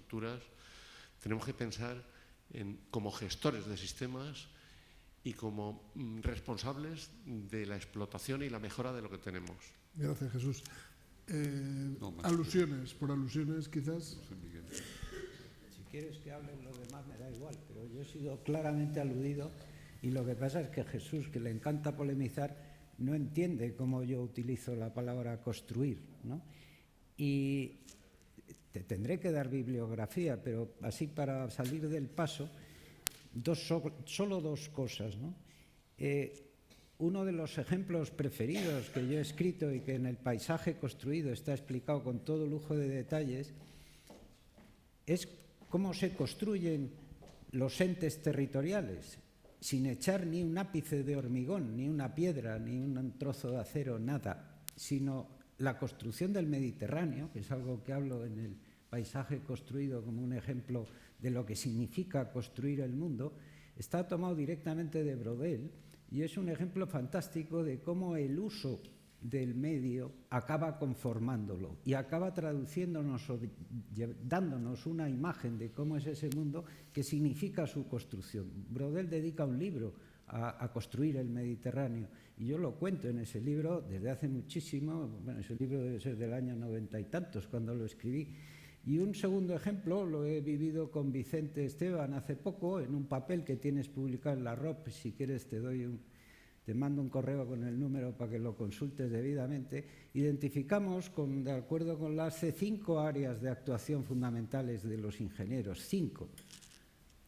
infraestructuras, tenemos que pensar como gestores de sistemas y como responsables de la explotación y la mejora de lo que tenemos. Gracias, Jesús. Alusiones, por alusiones quizás. Si quieres que hablen los demás me da igual, pero yo he sido claramente aludido y lo que pasa es que Jesús, que le encanta polemizar, no entiende cómo yo utilizo la palabra construir, ¿no? Y te tendré que dar bibliografía, pero así para salir del paso, solo dos cosas, ¿no? Uno de los ejemplos preferidos que yo he escrito y que en el paisaje construido está explicado con todo lujo de detalles es cómo se construyen los entes territoriales sin echar ni un ápice de hormigón, ni una piedra, ni un trozo de acero, nada, sino la construcción del Mediterráneo, que es algo que hablo en el paisaje construido como un ejemplo de lo que significa construir el mundo, está tomado directamente de Brodel y es un ejemplo fantástico de cómo el uso del medio acaba conformándolo y acaba traduciéndonos o dándonos una imagen de cómo es ese mundo que significa su construcción. Brodel dedica un libro a construir el Mediterráneo y yo lo cuento en ese libro desde hace muchísimo. Bueno, ese libro debe ser del año 90 y tantos cuando lo escribí. Y un segundo ejemplo lo he vivido con Vicente Esteban hace poco en un papel que tienes publicado en la ROP. Si quieres te mando un correo con el número para que lo consultes debidamente. Identificamos, de acuerdo con las 5 áreas de actuación fundamentales de los ingenieros, 5.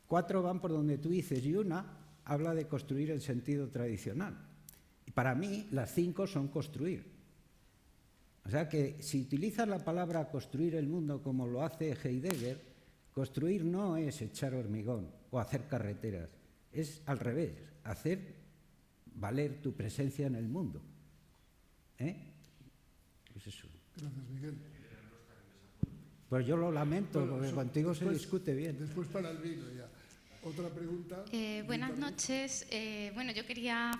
4 van por donde tú dices y una habla de construir en sentido tradicional. Y para mí las 5 son construir. O sea que si utilizas la palabra construir el mundo como lo hace Heidegger, construir no es echar hormigón o hacer carreteras, es al revés, hacer valer tu presencia en el mundo. Pues eso. Gracias, Miguel. Pues yo lo lamento, porque contigo se discute bien. Después para el vino ya. Otra pregunta. Buenas noches. Bueno, yo quería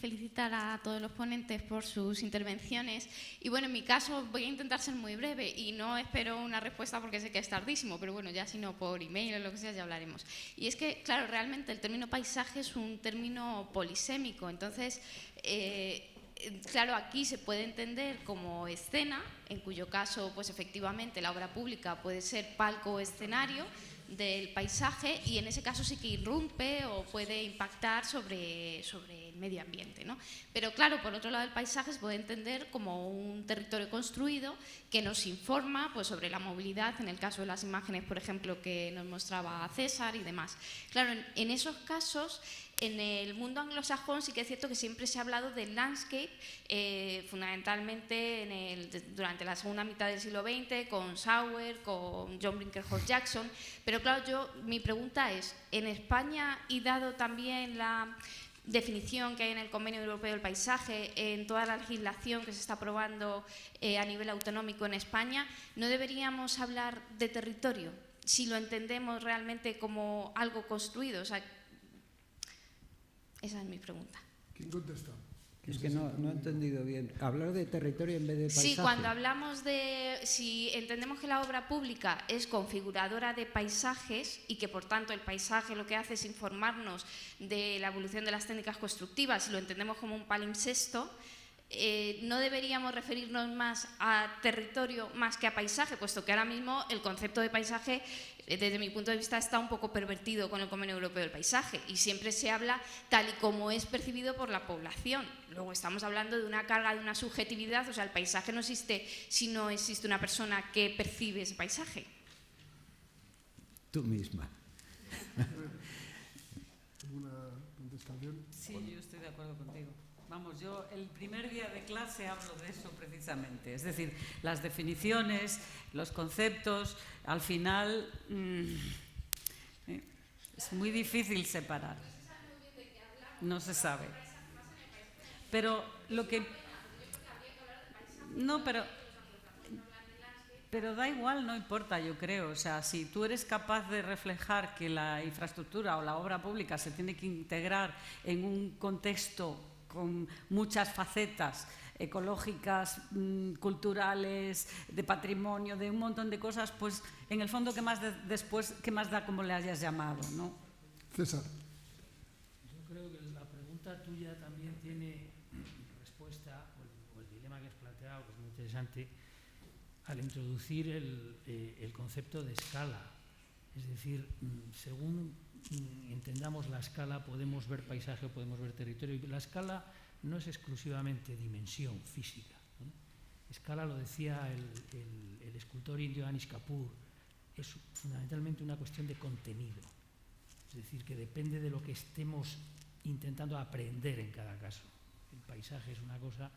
felicitar a todos los ponentes por sus intervenciones y bueno, en mi caso voy a intentar ser muy breve y no espero una respuesta porque sé que es tardísimo, pero bueno, ya si no por email o lo que sea ya hablaremos. Y es que, claro, realmente el término paisaje es un término polisémico, entonces, claro, aquí se puede entender como escena, en cuyo caso, pues efectivamente la obra pública puede ser palco o escenario del paisaje y en ese caso sí que irrumpe o puede impactar sobre el medio ambiente, ¿no? Pero claro, por otro lado el paisaje se puede entender como un territorio construido que nos informa pues, sobre la movilidad, en el caso de las imágenes, por ejemplo, que nos mostraba César y demás. Claro, en esos casos, en el mundo anglosajón sí que es cierto que siempre se ha hablado del landscape, fundamentalmente durante la segunda mitad del siglo XX, con Sauer, con John Brinkerhoff Jackson, pero claro, mi pregunta es, en España y dado también la definición que hay en el Convenio Europeo del Paisaje, en toda la legislación que se está aprobando a nivel autonómico en España, ¿no deberíamos hablar de territorio si lo entendemos realmente como algo construido? O sea, esa es mi pregunta. ¿Quién contesta? Es que no he entendido bien. Hablar de territorio en vez de paisaje. Sí, cuando hablamos si entendemos que la obra pública es configuradora de paisajes y que por tanto el paisaje lo que hace es informarnos de la evolución de las técnicas constructivas, si lo entendemos como un palimpsesto, no deberíamos referirnos más a territorio más que a paisaje, puesto que ahora mismo el concepto de paisaje, desde mi punto de vista, está un poco pervertido con el Convenio Europeo del Paisaje y siempre se habla tal y como es percibido por la población. Luego estamos hablando de una carga, de una subjetividad, o sea, el paisaje no existe si no existe una persona que percibe ese paisaje. Tú misma. ¿Alguna contestación? Sí, yo estoy de acuerdo contigo. Vamos, yo el primer día de clase hablo de eso precisamente. Es decir, las definiciones, los conceptos, al final es muy difícil separar. No se sabe. Pero lo que... No, pero da igual, no importa, yo creo. O sea, si tú eres capaz de reflejar que la infraestructura o la obra pública se tiene que integrar en un contexto con muchas facetas ecológicas, culturales, de patrimonio, de un montón de cosas, pues en el fondo, ¿qué más da como le hayas llamado, ¿no? César. Yo creo que la pregunta tuya también tiene respuesta, o el dilema que has planteado, que es muy interesante, al introducir el concepto de escala. Es decir, según entendamos la escala, podemos ver paisaje o podemos ver territorio. Y la escala no es exclusivamente dimensión física, ¿no? Escala, lo decía el escultor indio Anish Kapoor, es fundamentalmente una cuestión de contenido. Es decir, que depende de lo que estemos intentando aprender en cada caso. El paisaje es una cosa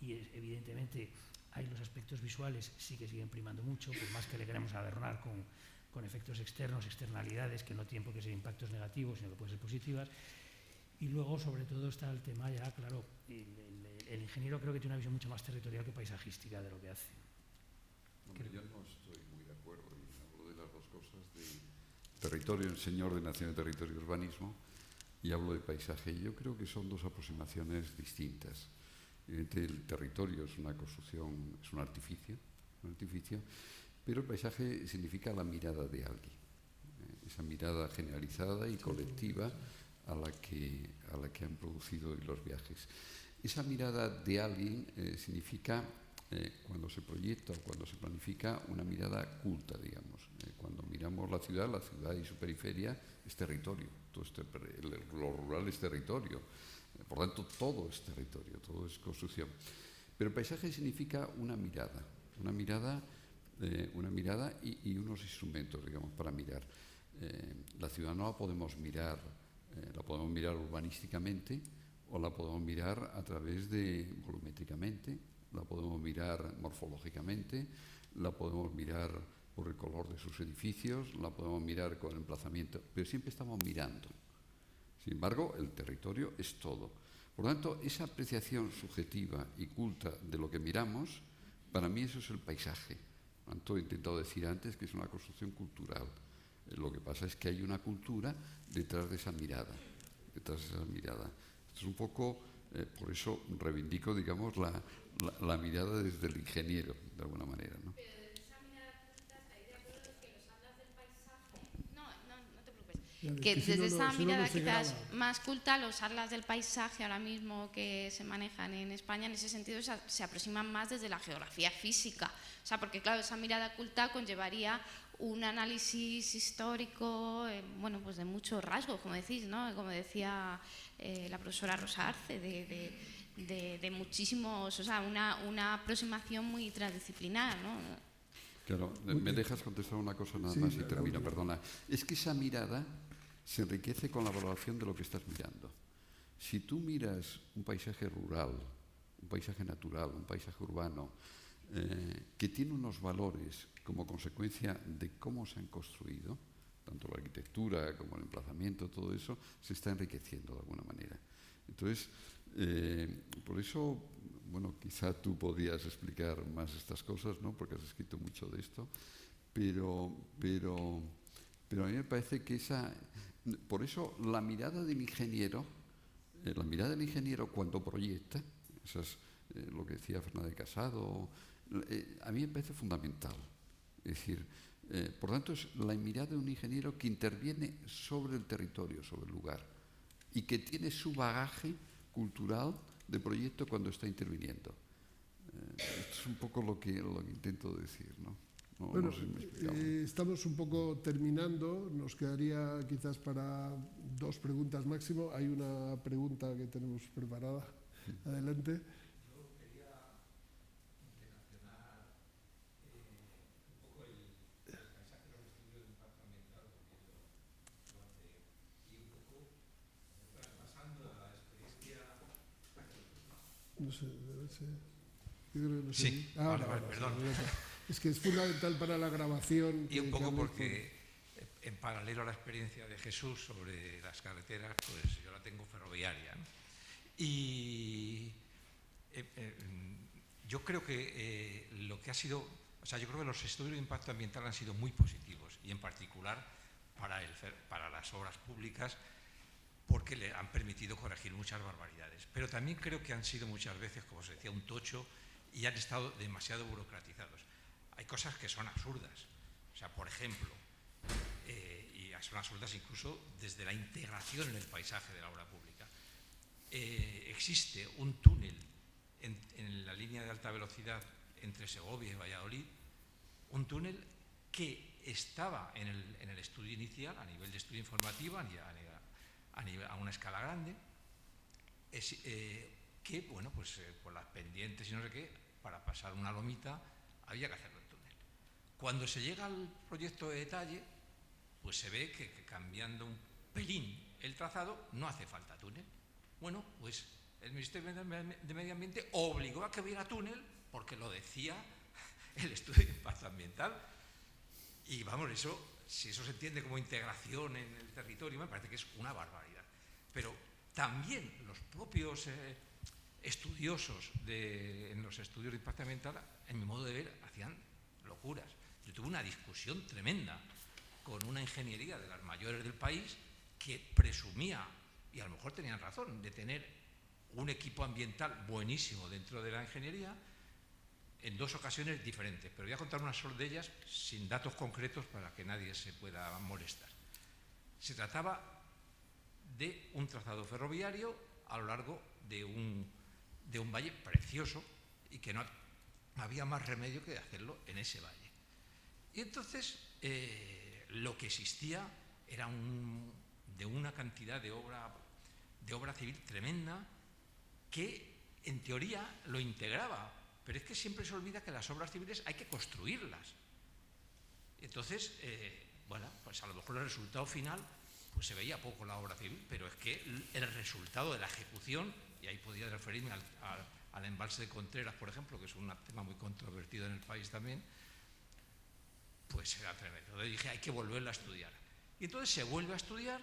y evidentemente hay los aspectos visuales, sí que siguen primando mucho, por más que le queremos adornar con efectos externos, externalidades, que no tienen por qué ser impactos negativos, sino que pueden ser positivas. Y luego, sobre todo, está el tema ya, claro, el ingeniero creo que tiene una visión mucho más territorial que paisajística de lo que hace. Hombre, yo no estoy muy de acuerdo y hablo de las dos cosas, de territorio, el señor de Nación de Territorio y Urbanismo, y hablo de paisaje. Yo creo que son dos aproximaciones distintas. El territorio es una construcción, es un artificio, pero el paisaje significa la mirada de alguien, esa mirada generalizada y colectiva a la que han producido los viajes. Esa mirada de alguien significa, cuando se proyecta o cuando se planifica, una mirada culta, digamos. Cuando miramos la ciudad y su periferia es territorio, lo rural es territorio. Por tanto, todo es territorio, todo es construcción. Pero el paisaje significa una mirada y unos instrumentos, digamos, para mirar. La ciudad no la podemos mirar urbanísticamente o la podemos mirar a través de volumétricamente, la podemos mirar morfológicamente, la podemos mirar por el color de sus edificios, la podemos mirar con el emplazamiento, pero siempre estamos mirando. Sin embargo, el territorio es todo. Por lo tanto, esa apreciación subjetiva y culta de lo que miramos, para mí eso es el paisaje. Por lo tanto, he intentado decir antes que es una construcción cultural. Lo que pasa es que hay una cultura detrás de esa mirada. Esto es un poco, por eso reivindico, digamos, la mirada desde el ingeniero, de alguna manera, ¿no? Que desde esa mirada quizás más culta, los atlas del paisaje ahora mismo que se manejan en España en ese sentido se aproximan más desde la geografía física. O sea, porque claro, esa mirada culta conllevaría un análisis histórico, bueno, pues de muchos rasgos, como decís, ¿no? Como decía la profesora Rosa Arce, de muchísimos, o sea, una aproximación muy transdisciplinar, ¿no? Claro, me dejas contestar una cosa nada más y termino, perdona. Es que esa mirada se enriquece con la valoración de lo que estás mirando. Si tú miras un paisaje rural, un paisaje natural, un paisaje urbano, que tiene unos valores como consecuencia de cómo se han construido, tanto la arquitectura como el emplazamiento, todo eso se está enriqueciendo de alguna manera. Entonces, por eso, bueno, quizá tú podías explicar más estas cosas, ¿no? Porque has escrito mucho de esto, pero a mí me parece que por eso la mirada del ingeniero cuando proyecta, eso es lo que decía Fernández Casado, a mí me parece fundamental. Es decir, por tanto, es la mirada de un ingeniero que interviene sobre el territorio, sobre el lugar, y que tiene su bagaje cultural de proyecto cuando está interviniendo. Esto es un poco lo que intento decir, ¿no? Bueno, no sé si me he explicado. estamos un poco terminando, nos quedaría quizás para 2 preguntas máximo. Hay una pregunta que tenemos preparada. Adelante. Yo quería relacionar un poco el paisaje con el estudio de impacto ambiental, porque yo lo hace, y un poco traspasando a la experiencia. No sé, debe ser. Yo creo que no sé. Sí, vale, perdón. Es que es fundamental para la grabación. Y un poco porque, en paralelo a la experiencia de Jesús sobre las carreteras, pues yo la tengo ferroviaria, ¿no? Y yo creo que lo que ha sido, o sea, yo creo que los estudios de impacto ambiental han sido muy positivos, y en particular para las obras públicas, porque le han permitido corregir muchas barbaridades. Pero también creo que han sido muchas veces, como se decía, un tocho y han estado demasiado burocratizados. Hay cosas que son absurdas. O sea, por ejemplo, y son absurdas incluso desde la integración en el paisaje de la obra pública. Existe un túnel en la línea de alta velocidad entre Segovia y Valladolid, un túnel que estaba en el estudio inicial, a nivel de estudio informativo, a una escala grande, que, bueno, pues por las pendientes y no sé qué, para pasar una lomita había que hacerlo el túnel. Cuando se llega al proyecto de detalle, pues se ve que cambiando un pelín el trazado no hace falta túnel. Bueno, pues el Ministerio de Medio Ambiente obligó a que hubiera túnel porque lo decía el estudio de impacto ambiental. Y vamos, si eso se entiende como integración en el territorio, me parece que es una barbaridad. Pero también los propios estudiosos en los estudios de impacto ambiental, en mi modo de ver, hacían locuras. Yo tuve una discusión tremenda con una ingeniería de las mayores del país que presumía, y a lo mejor tenían razón, de tener un equipo ambiental buenísimo dentro de la ingeniería en dos ocasiones diferentes. Pero voy a contar una sola de ellas sin datos concretos para que nadie se pueda molestar. Se trataba de un trazado ferroviario a lo largo de un valle precioso y que no había más remedio que hacerlo en ese valle. Y entonces lo que existía era de una cantidad de obra civil tremenda que en teoría lo integraba, pero es que siempre se olvida que las obras civiles hay que construirlas. Entonces, bueno, pues a lo mejor el resultado final pues se veía poco la obra civil, pero es que el resultado de la ejecución, y ahí podría referirme al embalse de Contreras, por ejemplo, que es un tema muy controvertido en el país también, pues era tremendo. Entonces dije, hay que volverla a estudiar. Y entonces se vuelve a estudiar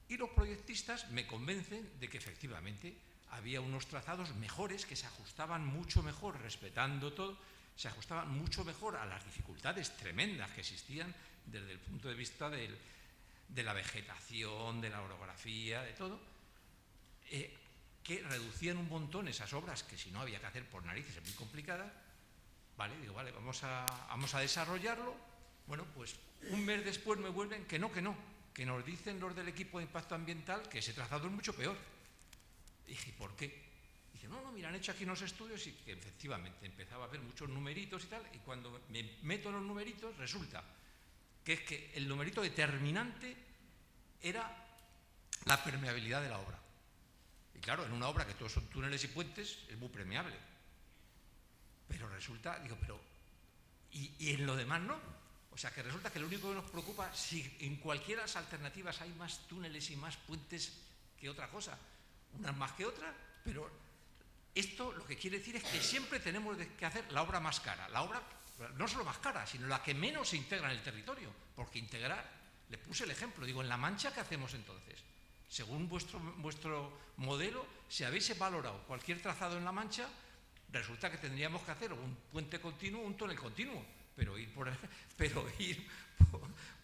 y los proyectistas me convencen de que efectivamente había unos trazados mejores que se ajustaban mucho mejor, respetando todo, se ajustaban mucho mejor a las dificultades tremendas que existían desde el punto de vista de la vegetación, de la orografía, de todo, que reducían un montón esas obras que si no había que hacer por narices, es muy complicada. Vale, digo, vale, vamos a desarrollarlo. Bueno, pues un mes después me vuelven que nos dicen los del equipo de impacto ambiental que ese trazado es mucho peor. Y dije, ¿por qué? Dice, no, mira, han hecho aquí unos estudios y que efectivamente empezaba a ver muchos numeritos y tal, y cuando me meto en los numeritos resulta que es que el numerito determinante era la permeabilidad de la obra. Y claro, en una obra que todos son túneles y puentes es muy permeable. Pero resulta, digo, ¿y en lo demás no? O sea, que resulta que lo único que nos preocupa, si en cualquiera de las alternativas hay más túneles y más puentes que otra cosa, unas más que otras, pero esto lo que quiere decir es que siempre tenemos que hacer la obra más cara, la obra no solo más cara, sino la que menos se integra en el territorio, porque integrar, le puse el ejemplo, digo, en La Mancha, ¿qué hacemos entonces? Según vuestro modelo, si habéis valorado cualquier trazado en La Mancha, resulta que tendríamos que hacer un puente continuo, un túnel continuo, pero ir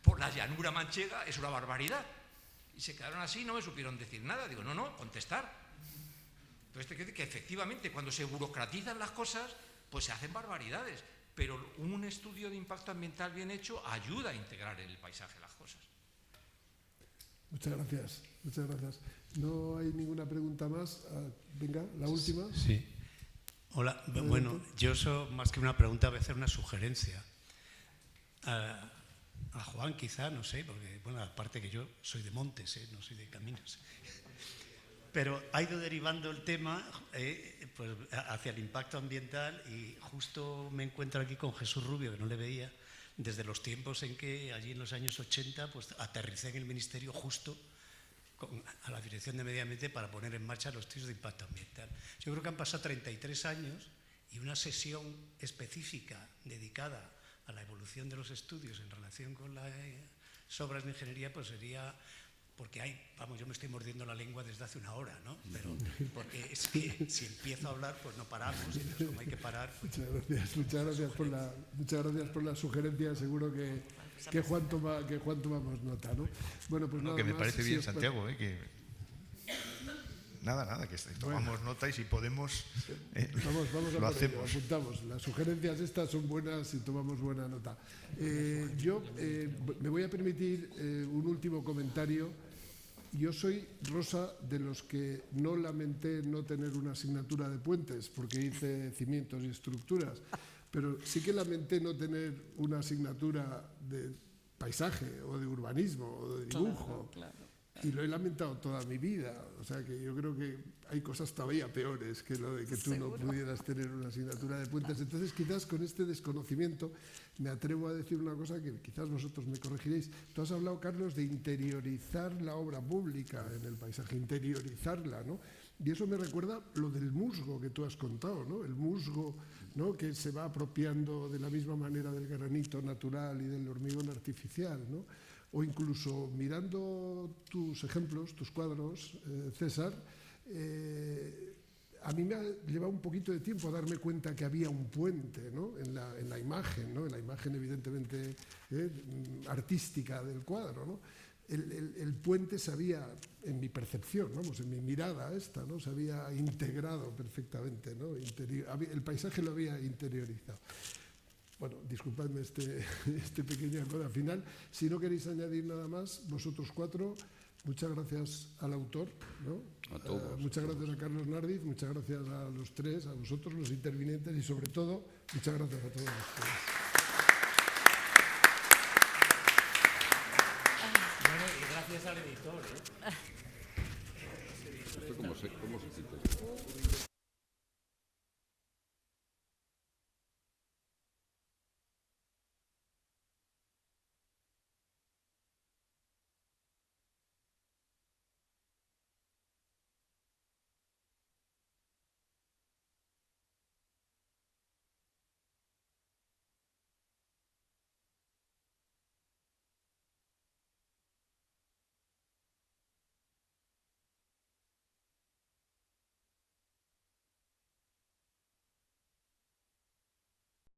por la llanura manchega es una barbaridad. Y se quedaron así y no me supieron decir nada. Digo, no, contestar. Entonces te quiere decir que efectivamente cuando se burocratizan las cosas, pues se hacen barbaridades. Pero un estudio de impacto ambiental bien hecho ayuda a integrar en el paisaje las cosas. Muchas gracias, muchas gracias. No hay ninguna pregunta más. Venga, la última. Sí. Hola, Adelante. bueno, yo más que una pregunta voy a hacer una sugerencia. A Juan quizá, no sé, porque, bueno, aparte que yo soy de montes, no soy de caminos. Pero ha ido derivando el tema pues, hacia el impacto ambiental y justo me encuentro aquí con Jesús Rubio, que no le veía, desde los tiempos en que allí en los años 80 pues, aterricé en el Ministerio justo a la Dirección de Medio Ambiente para poner en marcha los estudios de impacto ambiental. Yo creo que han pasado 33 años y una sesión específica dedicada a la evolución de los estudios en relación con las obras de ingeniería, pues sería, porque yo me estoy mordiendo la lengua desde hace una hora, ¿no? Pero porque es que si empiezo a hablar, pues no paramos, y entonces como hay que parar... Pues, muchas gracias por la sugerencia, seguro que Juan tomamos nota, ¿no? Bueno, pues nada que me más, parece si bien, os Santiago, que nada, que tomamos nota y si podemos Vamos a lo por ello, hacemos. apuntamos. Las sugerencias estas son buenas y tomamos buena nota. Yo me voy a permitir un último comentario. Yo soy, Rosa, de los que no lamenté no tener una asignatura de puentes, porque hice cimientos y estructuras, pero sí que lamenté no tener una asignatura de paisaje o de urbanismo o de dibujo. Claro. Y lo he lamentado toda mi vida. O sea que yo creo que hay cosas todavía peores que lo de que tú no pudieras tener una asignatura de puentes. Entonces, quizás con este desconocimiento me atrevo a decir una cosa que quizás vosotros me corregiréis. Tú has hablado, Carlos, de interiorizar la obra pública en el paisaje, interiorizarla, ¿no? Y eso me recuerda lo del musgo que tú has contado, ¿no? El musgo, ¿no?, que se va apropiando de la misma manera del granito natural y del hormigón artificial, ¿no? O incluso mirando tus ejemplos, tus cuadros, César, a mí me ha llevado un poquito de tiempo a darme cuenta que había un puente, ¿no?, en la imagen, ¿no?, en la imagen evidentemente artística del cuadro, ¿no? El puente se había, en mi percepción, vamos, en mi mirada esta, ¿no?, se había integrado perfectamente, ¿no? El paisaje lo había interiorizado. Bueno, disculpadme este pequeño acoda final. Si no queréis añadir nada más, vosotros cuatro, muchas gracias al autor, ¿no? A todos. Muchas gracias a Carlos Nardiz, muchas gracias a los tres, a vosotros, los intervinientes, y sobre todo, muchas gracias a todos ustedes. Bueno, y gracias al editor. ¿Esto cómo se quita?